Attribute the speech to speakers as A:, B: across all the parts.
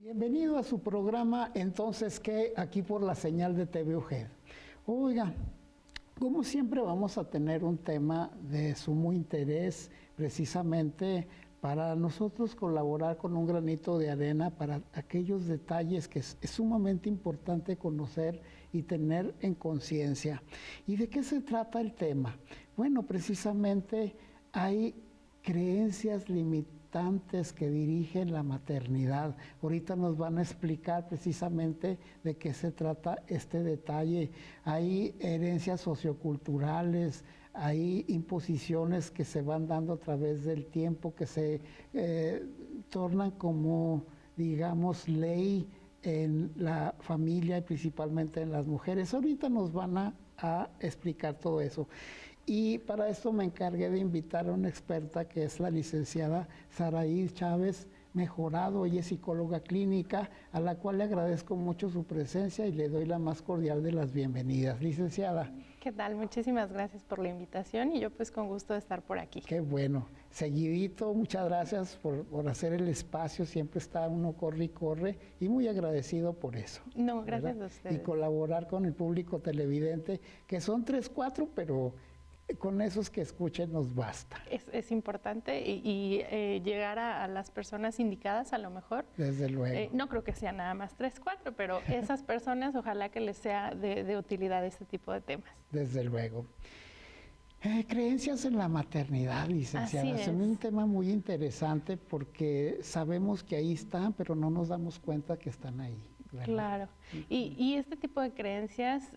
A: Bienvenido a su programa Entonces ¿Qué? Aquí por la señal de TV UGED. Oiga, como siempre vamos a tener un tema de sumo interés precisamente para nosotros colaborar con un granito de arena para aquellos detalles que es sumamente importante conocer y tener en conciencia. ¿Y de qué se trata el tema? Bueno, precisamente hay creencias limitantes que dirigen la maternidad. Ahorita nos van a explicar precisamente de qué se trata este detalle. Hay herencias socioculturales, hay imposiciones que se van dando a través del tiempo, que se tornan como, digamos, ley en la familia y principalmente en las mujeres. Ahorita nos van a explicar todo eso. Y para esto me encargué de invitar a una experta que es la licenciada Saraí Chávez Mejorado. Ella es psicóloga clínica, a la cual le agradezco mucho su presencia y le doy la más cordial de las bienvenidas. Licenciada.
B: ¿Qué tal? Muchísimas gracias por la invitación y yo pues con gusto de estar por aquí.
A: Qué bueno. Seguidito, muchas gracias por hacer el espacio. Siempre está uno corre y corre y muy agradecido por eso.
B: No, gracias, ¿verdad? A ustedes.
A: Y colaborar con el público televidente, que son 3, 4, pero con esos que escuchen nos basta.
B: Es importante y llegar a las personas indicadas a lo mejor.
A: Desde luego.
B: No creo que sean nada más 3, 4, pero esas personas ojalá que les sea de utilidad este tipo de temas.
A: Desde luego. Creencias en la maternidad, licenciada.
B: Así es.
A: Es un tema muy interesante porque sabemos que ahí están, pero no nos damos cuenta que están ahí, ¿verdad?
B: Claro. Y este tipo de creencias,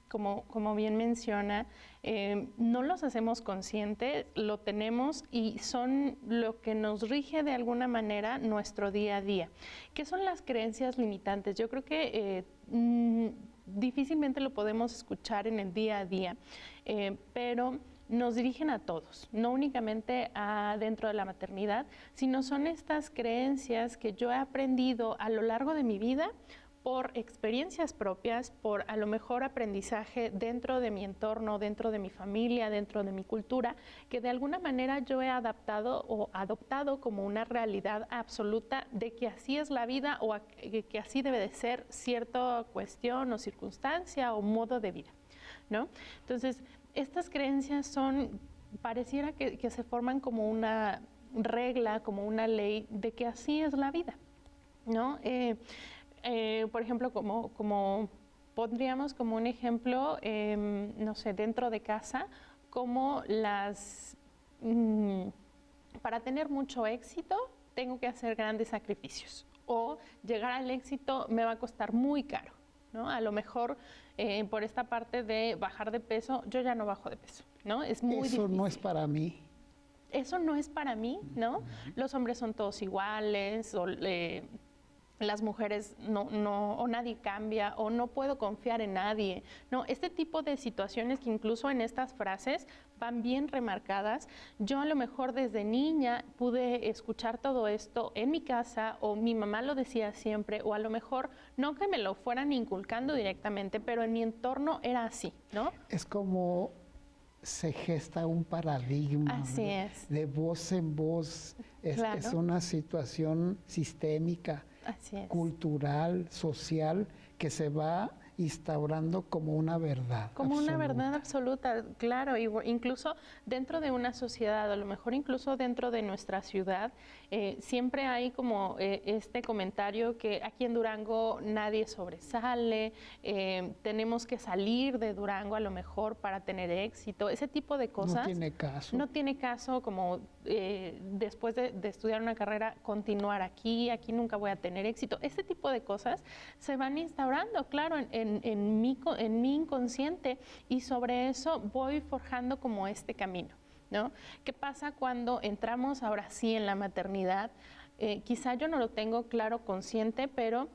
B: como bien menciona, no los hacemos conscientes, lo tenemos y son lo que nos rige de alguna manera nuestro día a día. ¿Qué son las creencias limitantes? Yo creo que difícilmente lo podemos escuchar en el día a día, pero nos dirigen a todos, no únicamente dentro de la maternidad, sino son estas creencias que yo he aprendido a lo largo de mi vida por experiencias propias, por a lo mejor aprendizaje dentro de mi entorno, dentro de mi familia, dentro de mi cultura, que de alguna manera yo he adaptado o adoptado como una realidad absoluta de que así es la vida o que así debe de ser cierta cuestión o circunstancia o modo de vida, ¿no? Entonces, estas creencias pareciera que se forman como una regla, como una ley de que así es la vida, ¿no? Por ejemplo, como pondríamos como un ejemplo, no sé, dentro de casa, como para tener mucho éxito tengo que hacer grandes sacrificios o llegar al éxito me va a costar muy caro, ¿no? A lo mejor por esta parte de bajar de peso, yo ya no bajo de peso, ¿no? Es muy difícil.
A: Eso no es para mí.
B: Eso no es para mí, ¿no? Los hombres son todos iguales, o las mujeres o nadie cambia, o no puedo confiar en nadie. No, este tipo de situaciones que incluso en estas frases van bien remarcadas. Yo a lo mejor desde niña pude escuchar todo esto en mi casa, o mi mamá lo decía siempre, o a lo mejor no que me lo fueran inculcando directamente, pero en mi entorno era así, ¿no?
A: Es como se gesta un paradigma.
B: Así es.
A: De voz en voz.
B: Claro.
A: Es una situación sistémica,
B: así es,
A: cultural, social, que se va instaurando como una verdad.
B: Como absoluta. Una verdad absoluta, claro, incluso dentro de una sociedad, a lo mejor incluso dentro de nuestra ciudad, siempre hay como este comentario que aquí en Durango nadie sobresale, tenemos que salir de Durango a lo mejor para tener éxito, ese tipo de cosas.
A: No tiene caso.
B: No tiene caso como después de estudiar una carrera, continuar aquí nunca voy a tener éxito. Este tipo de cosas se van instaurando, claro, en mi inconsciente, y sobre eso voy forjando como este camino, ¿no? ¿Qué pasa cuando entramos ahora sí en la maternidad? Quizá yo no lo tengo claro, consciente, pero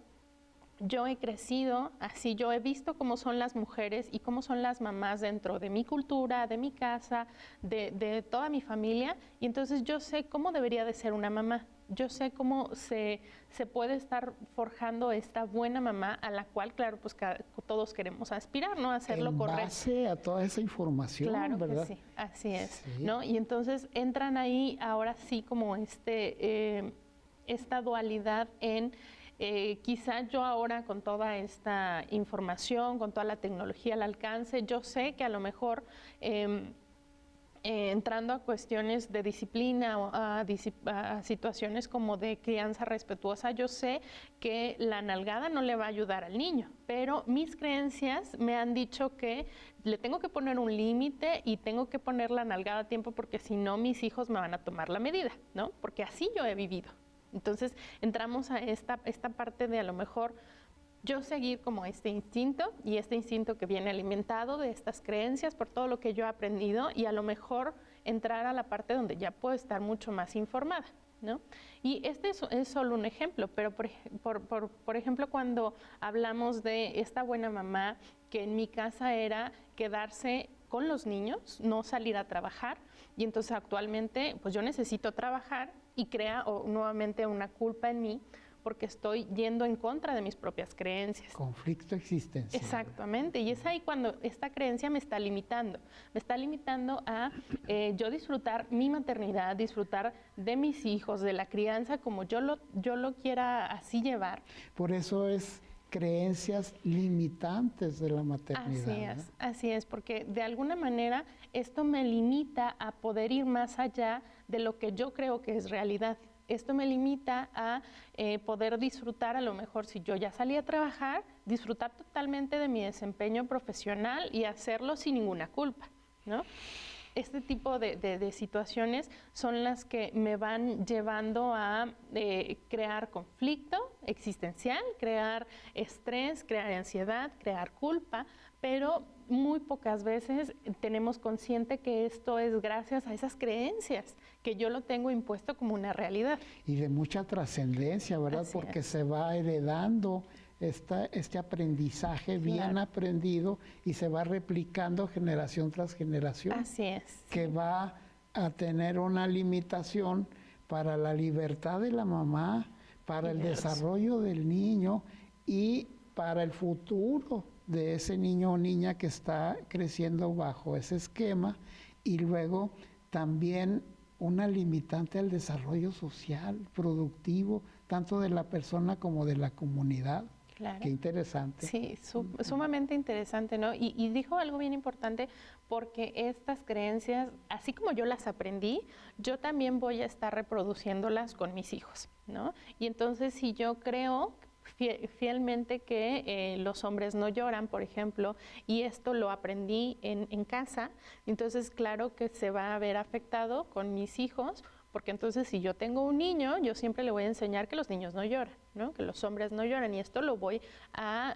B: yo he crecido así, yo he visto cómo son las mujeres y cómo son las mamás dentro de mi cultura, de mi casa, de toda mi familia, y entonces yo sé cómo debería de ser una mamá. Yo sé cómo se puede estar forjando esta buena mamá a la cual, claro, pues todos queremos aspirar, ¿no? A hacer lo correcto.
A: En base a toda esa información,
B: claro,
A: ¿verdad?
B: Que sí, así es,
A: sí.
B: ¿no? Y entonces entran ahí ahora sí como esta dualidad en Quizá yo ahora con toda esta información, con toda la tecnología al alcance, yo sé que a lo mejor entrando a cuestiones de disciplina o a situaciones como de crianza respetuosa, yo sé que la nalgada no le va a ayudar al niño, pero mis creencias me han dicho que le tengo que poner un límite y tengo que poner la nalgada a tiempo porque si no mis hijos me van a tomar la medida, ¿no? Porque así yo he vivido. Entonces entramos a esta parte de a lo mejor yo seguir como este instinto y este instinto que viene alimentado de estas creencias por todo lo que yo he aprendido y a lo mejor entrar a la parte donde ya puedo estar mucho más informada, ¿no? Y este es solo un ejemplo, pero por ejemplo cuando hablamos de esta buena mamá que en mi casa era quedarse con los niños, no salir a trabajar y entonces actualmente pues yo necesito trabajar y crea nuevamente una culpa en mí porque estoy yendo en contra de mis propias creencias.
A: Conflicto existencial.
B: Exactamente, y es ahí cuando esta creencia me está limitando a yo disfrutar mi maternidad, disfrutar de mis hijos, de la crianza como yo lo quiera así llevar.
A: Por eso es creencias limitantes de la maternidad.
B: Así es, porque de alguna manera esto me limita a poder ir más allá de lo que yo creo que es realidad. Esto me limita a poder disfrutar, a lo mejor si yo ya salí a trabajar, disfrutar totalmente de mi desempeño profesional y hacerlo sin ninguna culpa, ¿no? Este tipo de situaciones son las que me van llevando a crear conflicto existencial, crear estrés, crear ansiedad, crear culpa, pero muy pocas veces tenemos consciente que esto es gracias a esas creencias, que yo lo tengo impuesto como una realidad.
A: Y de mucha trascendencia, ¿verdad? Porque se va heredando este aprendizaje bien aprendido y se va replicando generación tras generación.
B: Así es.
A: Que va a tener una limitación para la libertad de la mamá, para el desarrollo del niño y para el futuro de ese niño o niña que está creciendo bajo ese esquema, y luego también una limitante al desarrollo social, productivo, tanto de la persona como de la comunidad.
B: Claro.
A: Qué interesante.
B: Sí, sumamente interesante, ¿no? Y dijo algo bien importante, porque estas creencias, así como yo las aprendí, yo también voy a estar reproduciéndolas con mis hijos, ¿no? Y entonces si yo creo fielmente que los hombres no lloran, por ejemplo, y esto lo aprendí en casa, entonces claro que se va a ver afectado con mis hijos, porque entonces si yo tengo un niño, yo siempre le voy a enseñar que los niños no lloran, ¿no? Que los hombres no lloran, y esto lo voy a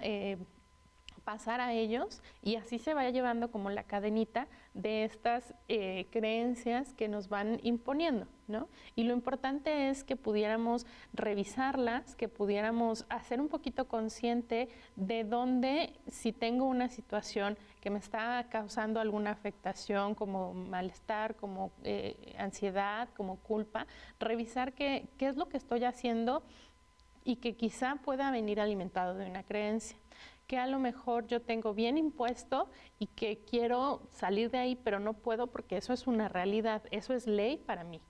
B: pasar a ellos, y así se va llevando como la cadenita de estas creencias que nos van imponiendo, ¿no? Y lo importante es que pudiéramos revisarlas, que pudiéramos hacer un poquito consciente de dónde, si tengo una situación que me está causando alguna afectación, como malestar, como ansiedad, como culpa, revisar qué es lo que estoy haciendo y que quizá pueda venir alimentado de una creencia, que a lo mejor yo tengo bien impuesto y que quiero salir de ahí, pero no puedo porque eso es una realidad, eso es ley para mí.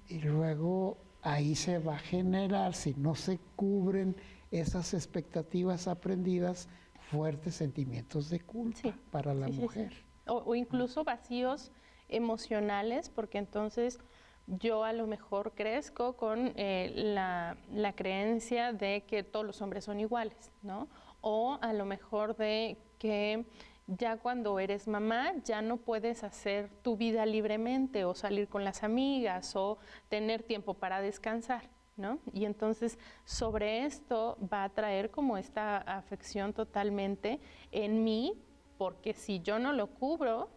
A: Y luego ahí se va a generar, si no se cubren esas expectativas aprendidas, fuertes sentimientos de culpa para la mujer.
B: Sí. O incluso vacíos emocionales, porque entonces yo a lo mejor crezco con la creencia de que todos los hombres son iguales, ¿no? O a lo mejor de que ya cuando eres mamá ya no puedes hacer tu vida libremente o salir con las amigas o tener tiempo para descansar, ¿no? Y entonces sobre esto va a traer como esta afección totalmente en mí, porque si yo no lo cubro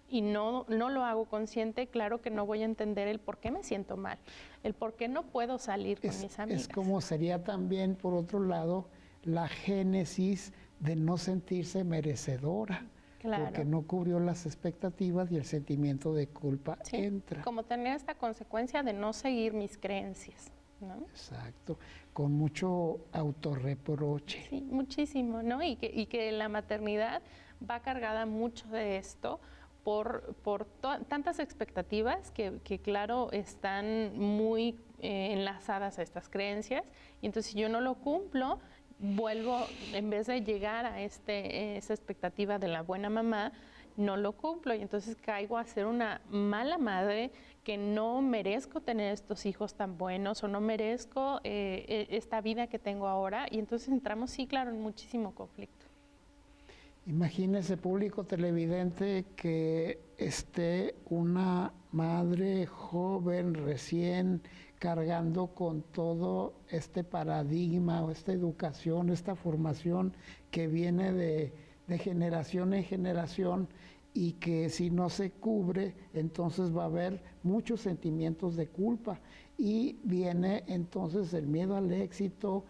B: y no lo hago consciente, claro que no voy a entender el por qué me siento mal, el por qué no puedo salir con mis amigas.
A: Es como sería también, por otro lado, la génesis de no sentirse merecedora, porque no cubrió las expectativas y el sentimiento de culpa entra.
B: Como tener esta consecuencia de no seguir mis creencias, ¿no?
A: Exacto, con mucho autorreproche.
B: Sí, muchísimo, ¿no? Y que la maternidad va cargada mucho de esto, tantas expectativas que, claro, están muy enlazadas a estas creencias. Y entonces, si yo no lo cumplo, vuelvo, en vez de llegar a esa expectativa de la buena mamá, no lo cumplo y entonces caigo a ser una mala madre, que no merezco tener estos hijos tan buenos o no merezco esta vida que tengo ahora, y entonces entramos, sí, claro, en muchísimo conflicto.
A: Imagínese, público televidente, que esté una madre joven, recién cargando con todo este paradigma o esta educación, esta formación que viene de generación en generación, y que si no se cubre, entonces va a haber muchos sentimientos de culpa, y viene entonces el miedo al éxito,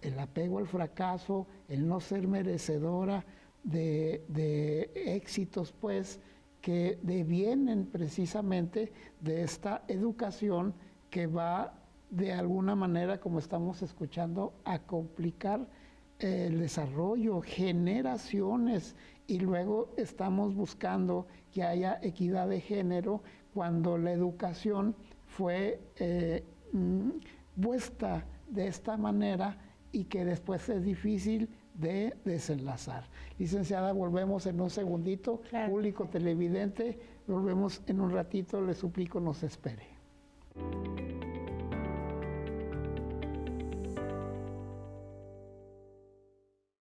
A: el apego al fracaso, el no ser merecedora de éxitos, pues, que devienen precisamente de esta educación que va de alguna manera, como estamos escuchando, a complicar el desarrollo, generaciones, y luego estamos buscando que haya equidad de género cuando la educación fue puesta de esta manera y que después es difícil de desenlazar. Licenciada, volvemos en un segundito. Claro. Público televidente, volvemos en un ratito, le suplico nos espere.